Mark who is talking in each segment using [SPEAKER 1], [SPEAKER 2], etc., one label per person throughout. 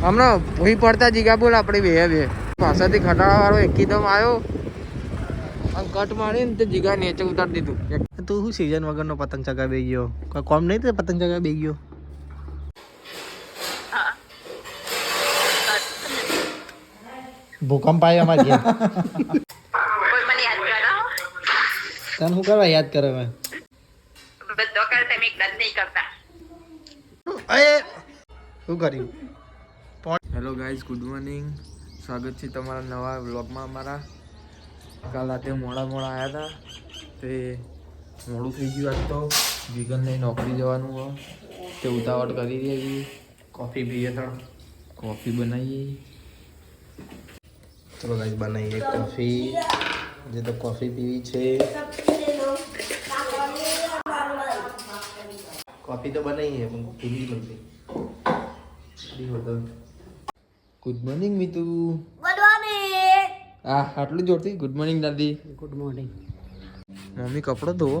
[SPEAKER 1] હમણાં ભૂઈ પડતા જીગા બોલ આપણે બે પાછળથી ખટાડા વાળો એકદમ આવ્યો અને કટ મારીને તે જીગા નીચે ઉતારી દીધું.
[SPEAKER 2] તું શું સીઝન વગરનો પતંગ ચગાવી ગયો? કોઈ કોમ નહીં તે પતંગ ચગાવી ગયો? ભૂકંપ આવ્યો અમારે ઘેર. તને શું કરવા યાદ કરે મેં? શું કર્યું?
[SPEAKER 1] Hello guys, good morning. સ્વાગત છે તમારા નવા વ્લોગમાં. અમારા કાલ રાતે મોડા આવ્યા હતા તે મોડું થઈ ગયું. આજ તો વિગનને નોકરી જવાનું હોય તે ઉતાવળ કરી રહી. કોફી પીએ તો કોફી બનાવીએ.
[SPEAKER 2] ચલો ગાઈસ બનાવીએ કોફી. જે તો કોફી પીવી છે. કોફી તો બનાવીએ પણ પીવી નથી.
[SPEAKER 1] Good morning Meetu.
[SPEAKER 3] Good morning.
[SPEAKER 1] હા, આટલું જોરથી ગુડ મોર્નિંગ દાદી.
[SPEAKER 2] Good morning.
[SPEAKER 1] મમ્મી કપડો ધોવો.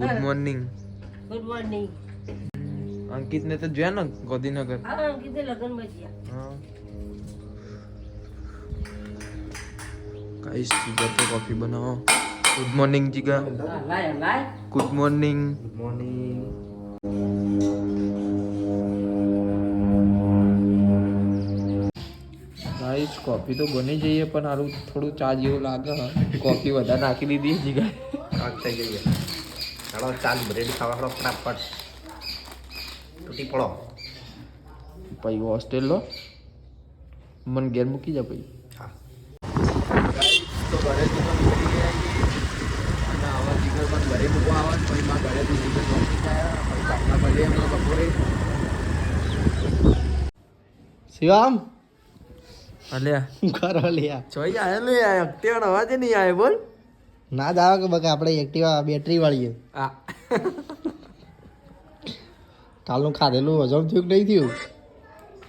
[SPEAKER 1] Good morning.
[SPEAKER 3] Good morning.
[SPEAKER 1] Ankit ને તો જોયા ને ગાંધીનગર.
[SPEAKER 3] હા, અંકિતે લગનમાં ગયા.
[SPEAKER 1] હા, ગાઈસ જીગા તો કોફી બનાવો. ગુડ મોર્નિંગ જીગા.
[SPEAKER 3] લાય.
[SPEAKER 1] Good morning.
[SPEAKER 2] Good morning.
[SPEAKER 1] Guys coffee તો બની જઈએ પણ સારું થોડું ચા જેવું લાગે. કોફી વધારે નાખી દીધી જીગા.
[SPEAKER 2] આગ થઈ ગઈ. ચાલો ચાલ બ્રેડ ખાવા પડો ફટાફટ. તૂટી પડો.
[SPEAKER 1] પછી હોસ્ટેલ લો મને ઘેર મૂકી જા પછી.
[SPEAKER 2] હા.
[SPEAKER 1] તો ઘરેથી પણ નીકળી ગયા અને આવા જીગર પણ ઘરે મૂકવા આવે પછી માં ઘરેથી જીગર પહોંચી ગયા પછી કામના ભલે એમનો બપોરે.
[SPEAKER 2] શિવામ
[SPEAKER 1] અલ્યા
[SPEAKER 2] શું કરો લ્યા?
[SPEAKER 1] જોઈ આયા લે અક્ટિવા અવાજ નહીં આવે બોલ.
[SPEAKER 2] ના જ આવે કે બકા આપણે એક્ટિવા બેટરી વાળી
[SPEAKER 1] આ
[SPEAKER 2] કાલનું ખાધેલું હજમ થયું કે નહીં થયું?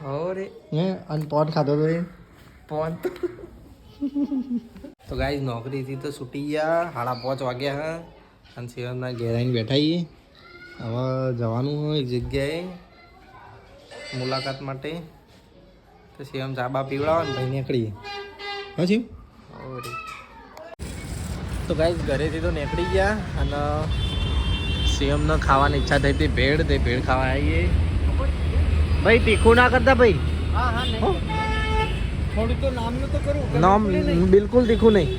[SPEAKER 1] હોરે
[SPEAKER 2] હે અને પોટ ખાધો તો એ
[SPEAKER 1] ફોન
[SPEAKER 2] તો ગાઈઝ નોકરીથી તો છૂટી ગયા 5:30 વાગ્યા હા અને શિવમના ઘેર આવીને બેઠા છીએ. હવે જવાનું હોય એક જગ્યાએ મુલાકાત માટે તો શિવમ ચાબા પીવડાવે ને ભાઈ નીકળીએ. હા શિવ?
[SPEAKER 1] હોરે
[SPEAKER 2] તો ગાઈઝ ઘરેથી તો નીકળી ગયા અને શિવમને ખાવાની ઈચ્છા થઈ હતી ભેળ. તે ભેળ ખાવા આવીએ. ભાઈ તીખું ના કરતા ભાઈ.
[SPEAKER 1] થોડું તો નામનું તો કરું.
[SPEAKER 2] નામ બિલકુલ તીખું નહીં.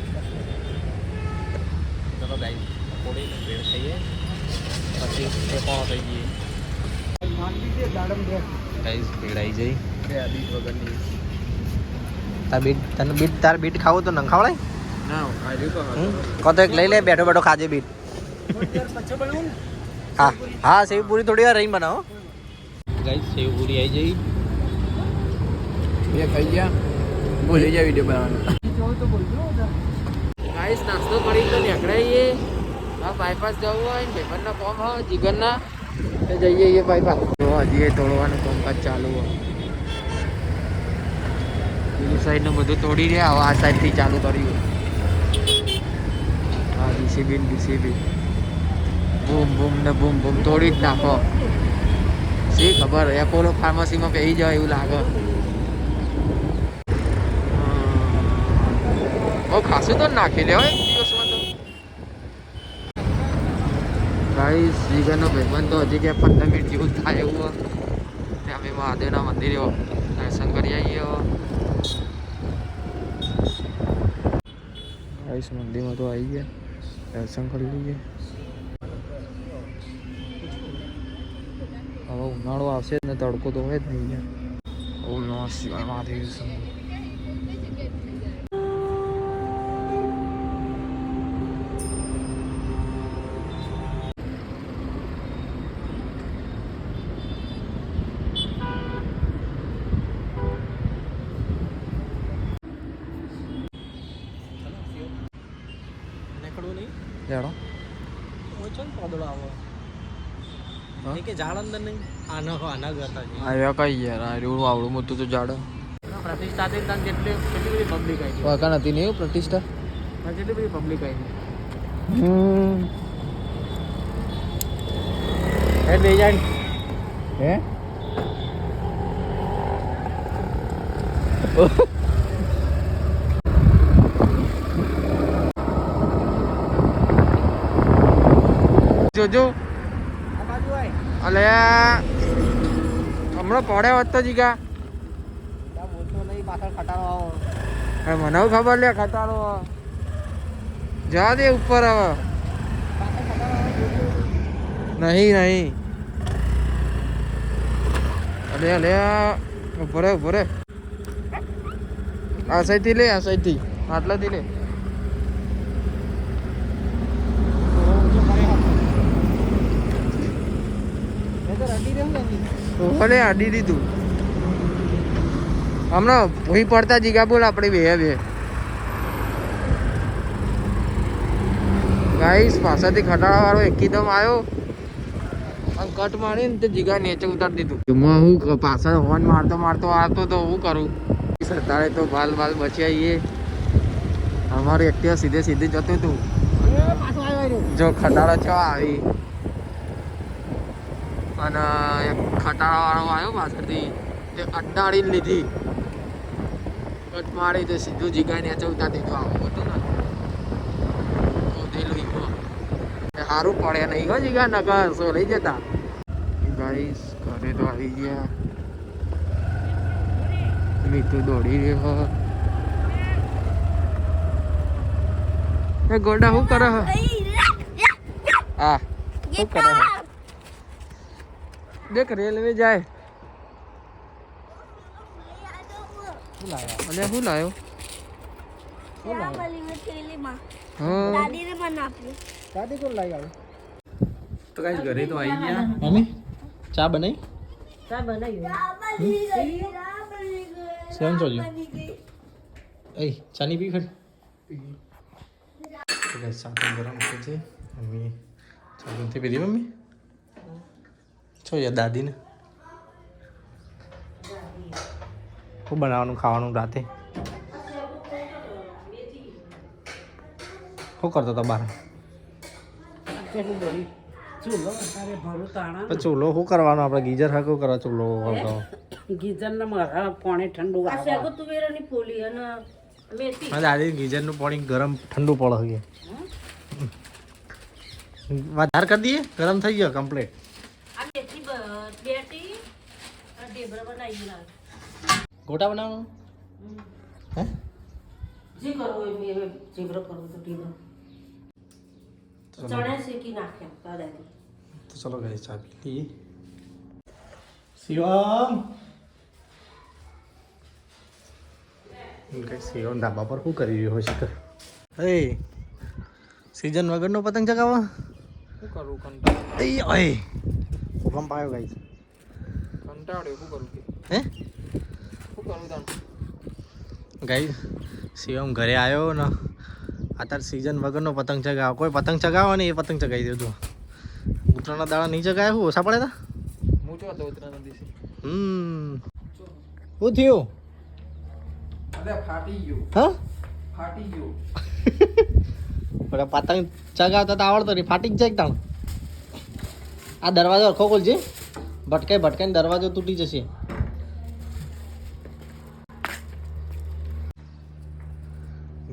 [SPEAKER 2] ચલો ગાઈઝ પકોડી ને ભેળ ખાઈએ પછી એ કોણ થઈ ગઈ. ગાઈઝ ભેળ આવી જઈ. તાર બીટ ખાવું તો નંગ ખાવડાય.
[SPEAKER 1] ના આજે તો
[SPEAKER 2] કો તો એક લઈ લે બેઠો બેઠો ખાજે બીટ. હા હા સેવ પૂરી થોડી વાર રહીને બનાવો. ગાઈઝ સેવ પૂરી આવી જઈ.
[SPEAKER 1] બે ખાઈ ગયા ભૂલી જાય વિડીયો બનાવવાનો. ગાઈસ નાસ્તો કરી તો નીકળાઈએ. હા બાયપાસ જવું હોય ને ભાઈબંધના કોમ હોય જીગરના તો જઈએ બાયપાસ. તો હજી તોડવાનું કામકાજ ચાલુ હોય. પેલી સાઈડનું બધું તોડી રહ્યા હવે આ સાઈડથી ચાલુ કર્યું. હા ડીસીબી બૂમ બૂમ ને બૂમ બૂમ તોડી જ નાખો. શી ખબર એપોલો ફાર્મસીમાં પહેરી જાય એવું લાગે. બહુ ખાસું તો નાખી લેવાય એક દિવસમાં તો. ગાઈસ જીગરનો ભાઈબંધ તો હજી ક્યાં 15 મિનિટ જેવું થાય એવું હોય. અમે મહાદેવના મંદિરે દર્શન કરી આવીએ. ગાઈસ મંદિરમાં તો આવી ગયા દર્શન કરી લઈએ. હવે ઉનાળો આવશે ને તડકો તો હોય જ નહીં યાર. ઓમ નમઃ શિવાય મહાદેવ. જાણો
[SPEAKER 2] કે ઝાડ અંદર નહીં આના કરતા
[SPEAKER 1] આવ્યા કઈ યાર આર્યું આવડું મોટું તો ઝાડ.
[SPEAKER 2] પ્રતિષ્ઠા થઈ ત્યાં કેટલી બધી પબ્લિક આવી.
[SPEAKER 1] વાકા નથી ને એવું પ્રતિષ્ઠા.
[SPEAKER 2] કેટલી બધી પબ્લિક આવી.
[SPEAKER 1] હે જોજો અલે હમણાં પડ્યા હોત તો જીગા મને ખબર લે ખટારો જા દે ઉપર હવે નહીં નહીં અલે અલે ઉભરે ઉભરે આ સાઈડથી લે આ સાઈડથી આટલાથી લે ભલે અડી દીધું હમણાં ભૂઈ પડતા જીગા બોલ આપણે બે બે ગાઈસ પાછળથી ખટાડા વાળો એકદમ આવ્યો અને કટ મારીને તે જીગા નીચે ઉતારી દીધું એમાં હું પાછળ હોર્ન મારતો મારતો આવતો તો હું કરું સરદારે તો બાલ બાલ બચ્યા આવીએ અમારું એક્ટિવા સીધે સીધે જતું હતું જો ખટાડો છો આવી અને એક ખટારા વાળો આવ્યો પાછળથી તે અડાડીને લીધી કટ મારી તો સીધું જીગા નીચે ઉતારી દીધું આવું હતું ને સારું પડે નહીં હો જીગા નકર સો લઈ જતા ગાઈસ ઘરે તો આવી ગયા મીઠું દોડી રહ્યો એ ગોડા શું કરે હા શું કરે દેખ રેલવે જાય અને શું લાયો તો ગાઈસ ઘરે તો આવી ગયા
[SPEAKER 2] મમ્મી ચા બનાવી
[SPEAKER 3] ચા બનાવી
[SPEAKER 2] સેમ ચોલ્યો એ ચાની પી ખરી તો ગાઈસ ચા તો ગરમ થઈ છે મમ્મી ચા નથી પીધી મમ્મી છો યાર દાદીને શું બનાવવાનું ખાવાનું રાતે શું કરતો હતો બાર ચૂલો શું કરવાનું આપણે ગીઝર હા શું કરવા ચૂલો કરતો
[SPEAKER 3] પાણી ઠંડુ તુવેરાની ફોલી અને મેથી
[SPEAKER 2] દાદી ગીઝરનું પાણી ગરમ ઠંડુ પડે છે વધારે કરી દઈએ ગરમ થઈ ગયો કમ્પ્લીટ ગોટા બનાવવાનું હે
[SPEAKER 3] જે કરવું હોય મેં જીબ્રો કરવું તો ટીબો ચણા શેકી નાખ્યા દાદાજી
[SPEAKER 2] તો ચલો ગાઈસ ચા પી લઈએ શિવમ ગાઈસ શિવમ ધાબા પર શું કરી રહ્યો છે કર એ સીઝન વગરનો પતંગ ચગાવવા
[SPEAKER 1] શું કરું કંટાળો
[SPEAKER 2] એ ઓય ભૂકંપ આવ્યો ગાઈસ
[SPEAKER 1] કંટાળ્યો શું કરું
[SPEAKER 2] હે
[SPEAKER 1] શું કરું તાણ
[SPEAKER 2] ગાઈસ શિવમ ઘરે આવ્યો ને અત્યારે સીઝન વગરનો પતંગ ચગાવો કોઈ પતંગ ચગાવો ને એ પતંગ ચગાવી દીધું ઉત્તરાયણના દાડા નહીં ચગાવ્યા શું ઓછા પડે તા
[SPEAKER 1] હું જો હતો ઉતરાના દિવસે
[SPEAKER 2] શું થયું
[SPEAKER 1] અરે ફાટી ગયો
[SPEAKER 2] હા
[SPEAKER 1] ફાટી ગયો
[SPEAKER 2] પણ પતંગ ચગાવતા તો આવડતો નહીં ફાટી જ જાય તાણ આ દરવાજો અરખો ખોલજે ભટકાઈ ભટકાઈને દરવાજો તૂટી જશે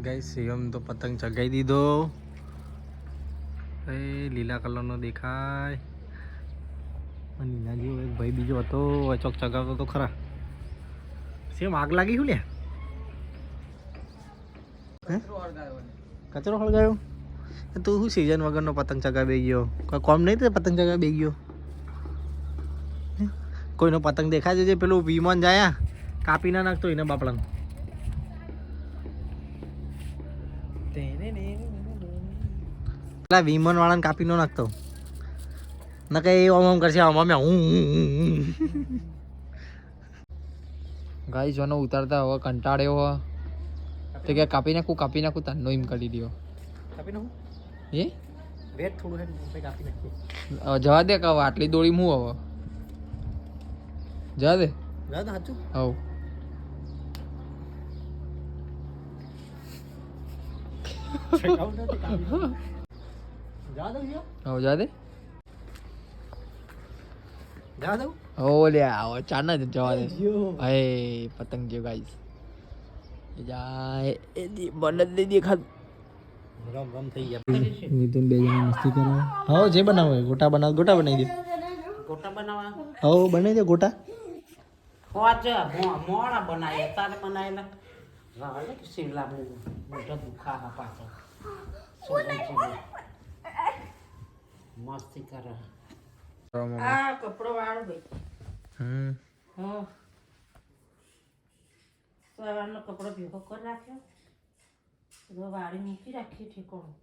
[SPEAKER 2] ગાઈસ શિવમ તો પતંગ ચગાવી દીધો એ લીલા કલરનો દેખાય અને લીલા જેવો એક ભાઈ બીજો હતો ચોક ચગાવતો તો ખરા સેમ આગ લાગી શું લે કચરો હળગાયો તું શું સીઝન વગરનો પતંગ ચગાવી ગયો કોઈ કોમ નહીં તે પતંગ ચગાવી ગયો કોઈનો પતંગ દેખાય છે પેલું વિમાન જાય કાપી ના નાખતો એને બાપડાને પેલા વિમાન વાળાને કાપી નો નાખતો ન કઈ ઓમ ઓમ કરશે આમ અમે હું
[SPEAKER 1] ગાઈ જોનો ઉતારતા હવે કંટાળ્યો હો તો કે કાપી નાખું તાનો એમ કરી દો
[SPEAKER 2] કાપી નાખું
[SPEAKER 1] એ
[SPEAKER 2] વેટ થોડું હે કાપી નાખીએ
[SPEAKER 1] હવે જવા દે કે હવે આટલી દોડી હું હવે જવા દે
[SPEAKER 2] સાચું
[SPEAKER 1] હવ જા દે ઓ લે આવો ચાર ના જવા દે હે પતંગ જેવો ગાઈસ જાય એ મને નહીં દેખાતું.
[SPEAKER 2] રમ રમ થઈ ગયા. નીતિન બે જણા મસ્તી કરે. હા જે બનાવો હોય ગોટા બનાવી દે.
[SPEAKER 3] ગોટા બનાવવા
[SPEAKER 2] હા બનાવી દે ગોટા.
[SPEAKER 3] હોજ મોડા બનાવ્યા તારે બનાવેલા રાવલે કે શિવલા મોટા દુખા હા પાછો મસ્તી કરે આ કપડો વાળો ભાઈ હા સવારનો કપડો ભેગો કરી રાખ્યો બધો વાળી મૂકી રાખી ઠેકોણું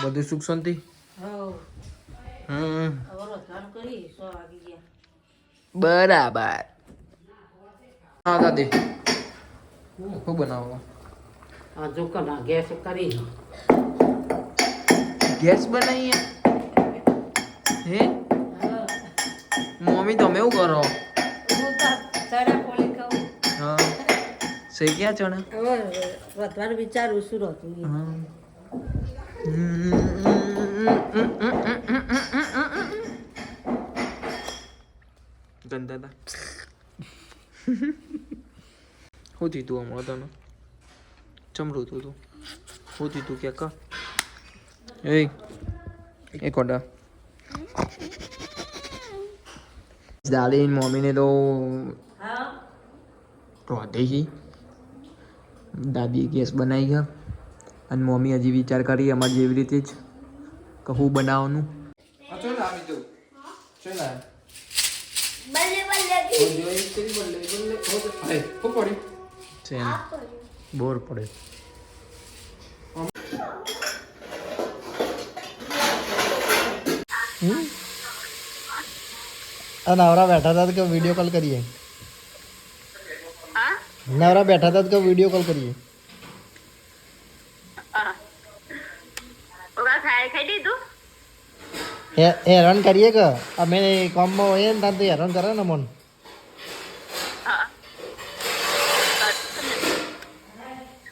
[SPEAKER 1] બધું સુખ શાંતિ.
[SPEAKER 3] હવે રસવાનું કરી 100 વાગી ગયા
[SPEAKER 1] બરાબર. હા દાદી શું બનાવો?
[SPEAKER 3] આ જો કના ગેસ કરી
[SPEAKER 1] ગેસ બનાવીએ હે મમ્મી તમે એવું કરો?
[SPEAKER 3] હું તો ચણા પોલી કહું
[SPEAKER 1] હા શેક્યા ચણા?
[SPEAKER 3] હવે વધવાનું વિચારું શું હતું
[SPEAKER 1] ગંદાતા શું થયું તું હમણાં તને ચમડું તું શું થયું તું ક્યાંક એ કોડા દાદી મમ્મીને તો રોધે છે. દાદી ગેસ બનાવી ગયા અને મમ્મી હજી વિચાર કરી અમારે જેવી રીતે જ કહું બનાવવાનું. બોર પડે.
[SPEAKER 2] નવરા બેઠા હતા કે વિડીયો કોલ કરીએ. નવરા બેઠા હતા કે વિડીયો કોલ કરીએ. હેરાન કરીએ કે અમે કામમાં હોઈએ ને ત્યાં તો હેરાન કરે ને મન.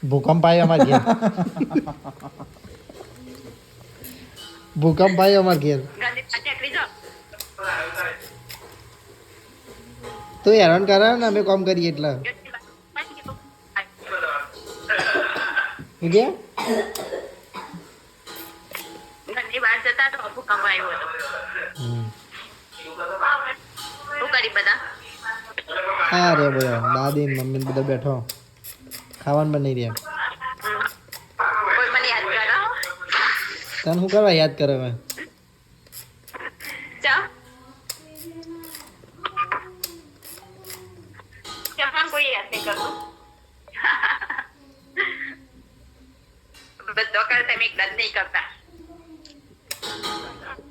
[SPEAKER 2] ભૂકંપ આવ્યો અમારે ઘેર. ભૂકંપ આવ્યો અમારે ઘેર. તો હેરાન કરે ને અમે કામ કરીએ એટલે. ગયા હા રે બધા દાદી ને મમ્મી બધા બેઠો ખાવાનું બની રહ્યા. તને શું કરવા યાદ કરે હવે?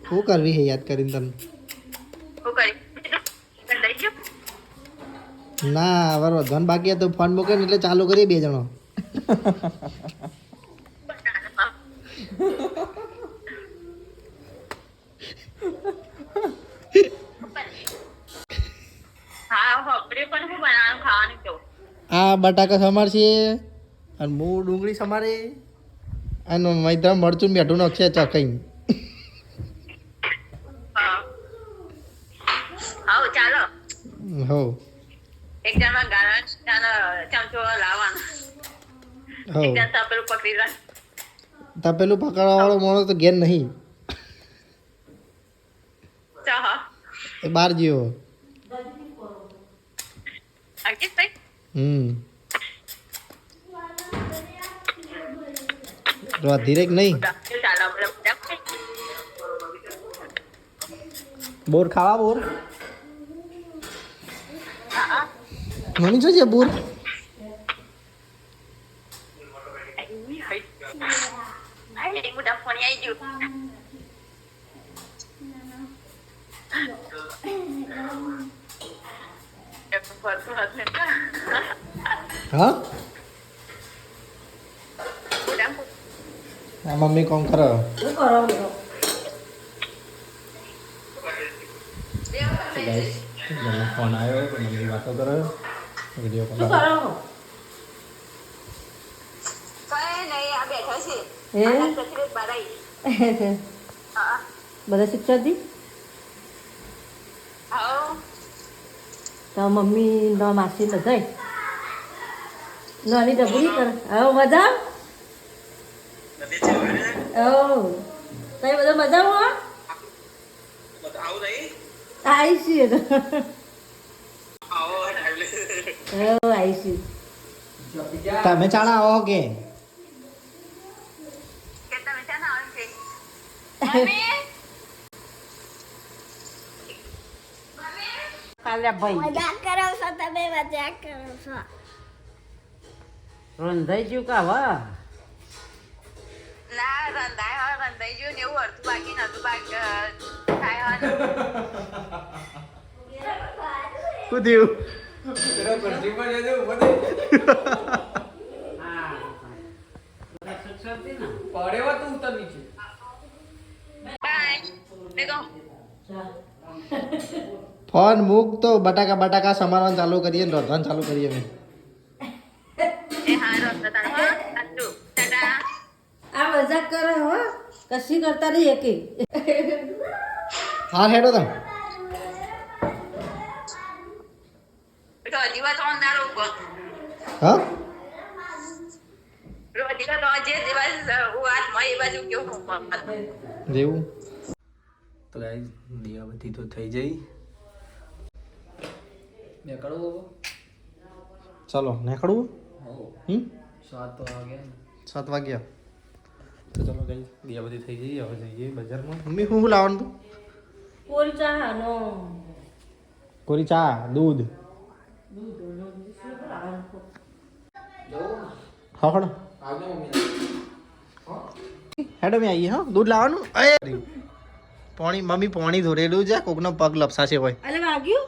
[SPEAKER 2] શું કરવી હે યાદ કરીને તને? ના હવે વધવાનું બાકી હતું ફોન મૂકે ને એટલે ચાલુ કરીએ બે જણો. આ બટાકા સમારશે અને હું ડુંગળી સમારે અને મૈત્રા મરચું બેઠું નાખશે ચકઈ. હો
[SPEAKER 4] એક જણમાં ગાળા ચમચો લાવવાનો એક જણ તપેલું પકડી રાખ.
[SPEAKER 2] તપેલું પકડવા વાળો માણસ તો ઘેર નહીં એ બહાર ગયો. ધીરેક નહીં બોર ખાવા બોર મમ્મી જોજે બોર હા મમ્મી કોમ કરો
[SPEAKER 3] શું કરો
[SPEAKER 2] ફોન આવ્યો મમ્મી વાતો કરે વિડીયો કોલ
[SPEAKER 3] શું કરો બધા શિક્ષકજી તો મમ્મી માસી બધા
[SPEAKER 5] નાની ડબરી કર હવે મજા ઓ તઈ બધા મજામાં આવીશું આવીશું
[SPEAKER 2] તમે ચાણા આવો કે
[SPEAKER 4] કે તમે ત્યાં આવો છે મમ્મી
[SPEAKER 3] કાલે ભાઈ
[SPEAKER 5] મજાક કરો છો તમે મજાક કરો છો
[SPEAKER 3] રંધાઈ ગયું કા વા
[SPEAKER 4] ના રંધાઈ ગયું ને એવું અડધું બાકી નતું બાકી થાય
[SPEAKER 2] શું થયું
[SPEAKER 1] પડેવા તું ઉતર નીચે
[SPEAKER 4] બાય દેખો
[SPEAKER 2] ફોન મૂક તો બટાકા સમારવાનું ચાલુ કરીએ ને રોધવાનું ચાલુ કરીએ અમે
[SPEAKER 4] એ હારો તારે હા આટલું ટાટા
[SPEAKER 5] આ મજાક કરે હો કશી કરતા નહીં એકે
[SPEAKER 2] હા હેડો તમે
[SPEAKER 4] તો દિવસ ઓન ના રોકો
[SPEAKER 2] હા
[SPEAKER 4] દિવસ તો જે દિવસ વાત માં એ બાજુ કેવું
[SPEAKER 2] દેવું તો ગાઈસ દિયાબત્તી તો થઈ જઈ
[SPEAKER 1] નીકળવું
[SPEAKER 2] ચલો નીકળવું હમ
[SPEAKER 1] 7 વાગ્યા
[SPEAKER 2] 7 વાગ્યા તો ચલો ગાઈસ દિયાબત્તી થઈ જઈ હવે જઈએ બજારમાં મમ્મી શું લાવવાનું તું
[SPEAKER 5] કોરી ચાહનો
[SPEAKER 2] કોરી ચા દૂધ હા હડો
[SPEAKER 1] આવજો મમ્મી
[SPEAKER 2] હેડો મેં આવીએ હા દૂધ લાવવાનું એ મમ્મી પોણી ધોરેલું છે કોકનો પગ લપસાશે હોય
[SPEAKER 5] અલે વાગ્યું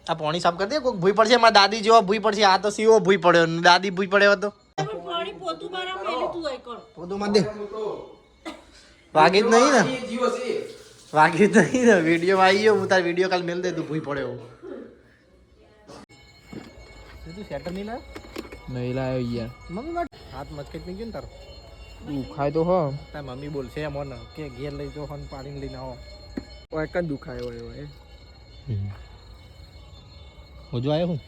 [SPEAKER 2] આ પોણી સાફ કરી દે કોક ભૂઈ પડશે મારા દાદી જેવા ભૂઈ પડશે આ તો સીવો ભૂઈ પડ્યો ને દાદી ભૂઈ પડ્યો હતો
[SPEAKER 5] પાણી પોતું મારા મેલી તું આઈ કર
[SPEAKER 2] પોતું માં દે વાગી જ નહીં ને
[SPEAKER 1] જીવો છે
[SPEAKER 2] વાગી જ નહીં ને વિડીયો આવી ગયો હું તાર વિડીયો કાલ મેલ દે તું ભૂઈ પડ્યો તું સેટર નહીં લાવ
[SPEAKER 1] નહીં લાયો યાર
[SPEAKER 2] મમ્મી હાથ મચકેટ નહીં ગયો ને તારો
[SPEAKER 1] દુખાય તો હો
[SPEAKER 2] તાર મમ્મી બોલશે એમ ને કે ઘેર લઈ જો હન પાડીને લઈને આવો
[SPEAKER 1] ઓય કન દુખાય હોય
[SPEAKER 2] હોજો આવ્યો હું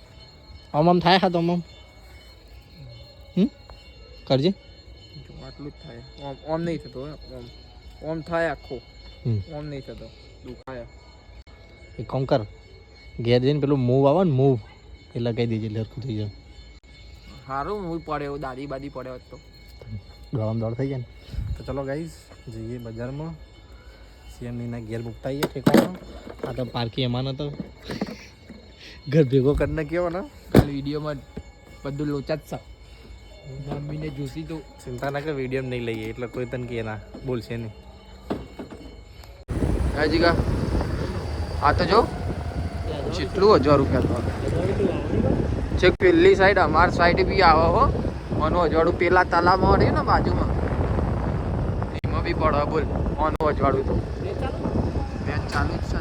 [SPEAKER 2] આમ થાય હા તો આમ કરજે
[SPEAKER 1] જો આટલું જ થાય ઓમ નહીં થતો ઓમ થાય આખો ઓમ નહીં થતો દુખાય
[SPEAKER 2] એક કામ કર ઘેર જઈને પેલું મૂવ આવે ને મૂવ એ લગાવી દેજે એટલે હરખું થઈ જાય
[SPEAKER 1] સારું હું પડ્યો દાદી બાદી પડ્યો હતો
[SPEAKER 2] ગળામાં દોડ થઈ જાય ને તો ચલો ગાઈઝ જઈએ બજારમાં સીએમનીના ઘેર મૂકતા આવીએ ઠેકાણો આ તો પાર્કી એમાં નતો ઘર ભેગો કરીને કેવો ને
[SPEAKER 1] કાલ વિડીયોમાં બધું લોચા જ છે મમ્મીને જોશી તો
[SPEAKER 2] ચિંતા ના કર વિડીયો નહીં લઈએ એટલે કોઈ તને કે ના બોલશે નહીં
[SPEAKER 1] જીગા આ તો જો જેટલું 1000 રૂપિયા છે પેલી સાઈડ અમાર સાઈડ બી આવે હો મનો અજવાળું પેલા તલામાં રહ્યું ને બાજુમાં એમાં બી પડે બોલ મનો અજવાળું તો મેચ ચાલુ જ છે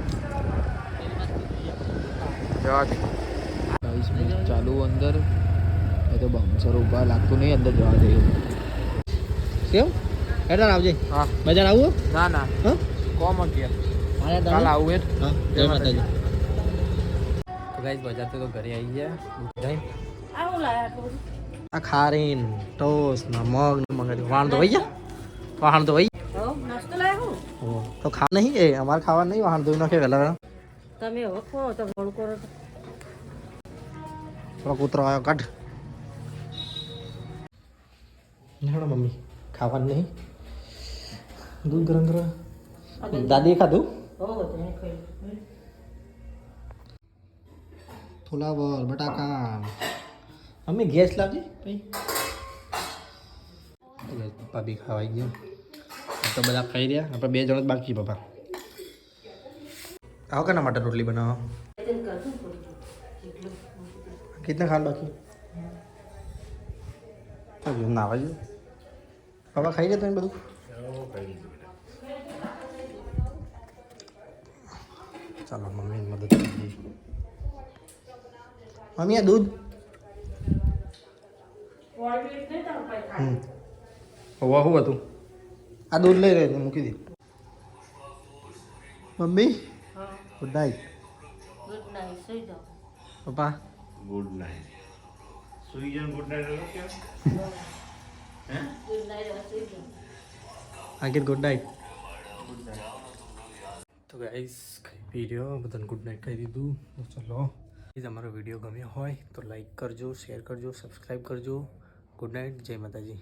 [SPEAKER 1] જવા દે 22 મિનિટ ચાલુ અંદર એ તો બાઉન્સર ઊભા લાગતું નહીં અંદર જવા દે
[SPEAKER 2] કેમ હેડર આવજે
[SPEAKER 1] હા
[SPEAKER 2] બજાર આવું
[SPEAKER 1] ના ના
[SPEAKER 2] હા
[SPEAKER 1] કોમ ગયા
[SPEAKER 2] મારે
[SPEAKER 1] કાલ આવું એ
[SPEAKER 2] હા જય માતાજી તો ગાઈસ બજાર તો ઘરે આવી ગયા જઈ
[SPEAKER 5] આવું લાયા તો
[SPEAKER 2] આ ખારીન ટોસ ને મગ ને મંગાવી વાહણ તો વહી ગયા વાહણ તો વહી
[SPEAKER 5] હો નાસ્તો લાયા હું
[SPEAKER 2] તો ખા નહીં એ અમારે ખાવા નહીં વાહણ ધોઈ નાખે વહેલા વહેલા
[SPEAKER 5] તમે હવે ખો તો મોડું કરો તો
[SPEAKER 2] થોડો કૂતરો આવ્યો કાઢ હેડો મમ્મી ખાવાનું નહીં દૂધ ગરમ કરવા દાદીએ ખાધું
[SPEAKER 5] હો તમે ખાઈ
[SPEAKER 2] ફુલાવર બટાકા મમ્મી ગેસ લાવજે ભાઈ પપ્પા બી ખાવાઈ ગયા તો બધા ખાઈ રહ્યા આપણે 2 જણ જ બાકી પપ્પા આવો કેના માટે રોટલી બનાવો कितना खान बाकी ના આવે પપ્પા ખાઈ જતો બધું ચાલો મમ્મી મદદ કરી મમ્મી આ દૂધ હોવા હું હતું આ દૂધ લઈ રહે મૂકી દે mummy good night
[SPEAKER 5] good night સુઈ જાઓ
[SPEAKER 2] પપ્પા
[SPEAKER 6] good night
[SPEAKER 2] Ankit good night. તો ગાઈસ ખાઈ પી રહ્યો બધાને ગુડ નાઇટ કહી દીધું. તો ચલો પ્લીઝ અમારો વિડીયો ગમ્યો હોય તો લાઈક કરજો, શેર કરજો, સબસ્ક્રાઈબ કરજો. ગુડ નાઇટ, જય માતાજી.